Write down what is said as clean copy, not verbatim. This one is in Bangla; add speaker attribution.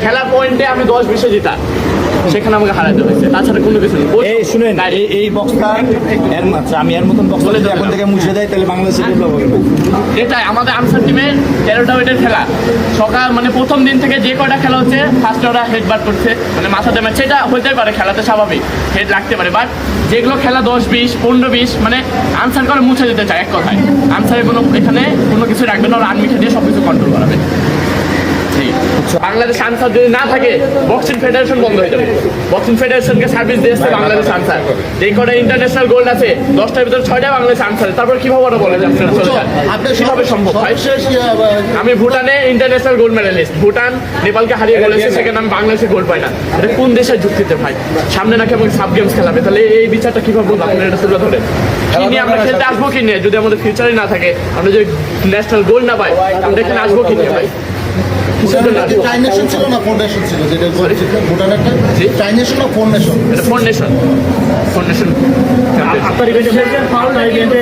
Speaker 1: খেলা পয়েন্টে আমি 10-20 জিতা, সেখানে আমাকে হারাতে হয়েছে, তাছাড়া কোনো কিছু নেই।
Speaker 2: এই শুনেন, এই বক্সটা আমি এর মতন বক্স বলে এখন থেকে মুছে দেয়, তাহলে বাংলাদেশে ডেভেলপ হবে না।
Speaker 1: এটাই আমাদের আনসার টিমের 13টা ওয়েটের খেলা। সকাল মানে প্রথম দিন থেকে যে কয়টা খেলা হচ্ছে, ফার্স্টে ওরা হেডবাট করছে, মানে মাথা দেয়, সেটা হতেই পারে, খেলাতে স্বাভাবিক হেড লাগতে পারে, বাট যেগুলো খেলা 10-20, 15-20 মানে আনসার করে মুছে দিতে চায়। এক কথায় আনসারে কোনো এখানে কোনো কিছু রাখবে না, ওরা আনমিখে দিয়ে সব কিছু কন্ট্রোল করাবে। বাংলাদেশ আনসার যদি না থাকে, বক্সিং ফেডারেশন বন্ধ হয়ে যাবে। বক্সিং ফেডারেশনকে সার্ভিস দিয়েছে বাংলাদেশ আনসার। যে কটা ইন্টারন্যাশনাল গোল্ড আছে, 10টার ভিতরে 6টা বাংলাদেশ আনসার। তারপর কিভাবে ওরা বলে যে কিভাবে সম্ভব হয়? আমি ভুটানে ইন্টারন্যাশনাল গোল্ড মেডালিস্ট, ভুটান নেপালকে হারিয়ে বলেছে, সেখানে আমি বাংলাদেশে গোল্ড পাই না। এটা কোন দেশের যুক্তিতে ভাই? সামনে নাকি আমাকে সাব গেমস খেলাবে, তাহলে এই বিচারটা কিভাবে বলবো? আপনারা এটা তুলে ধরেন। কি নিয়ে আমরা খেলতে আসবো, কি নিয়ে? যদি আমাদের ফিউচারে না থাকে, আমরা যদি ন্যাশনাল গোল্ড না পাই, আমরা এখানে আসবো কি নিয়ে ভাই?
Speaker 3: ট্রাইনেশন ছিল না ফাউন্ডেশন ছিল, যেটা ভুটানেরটা ট্রাইনেশন না ফাউন্ডেশন?
Speaker 1: এটা ফাউন্ডেশন। আপনার ইভেন্টে ফাউল না ইভেন্টে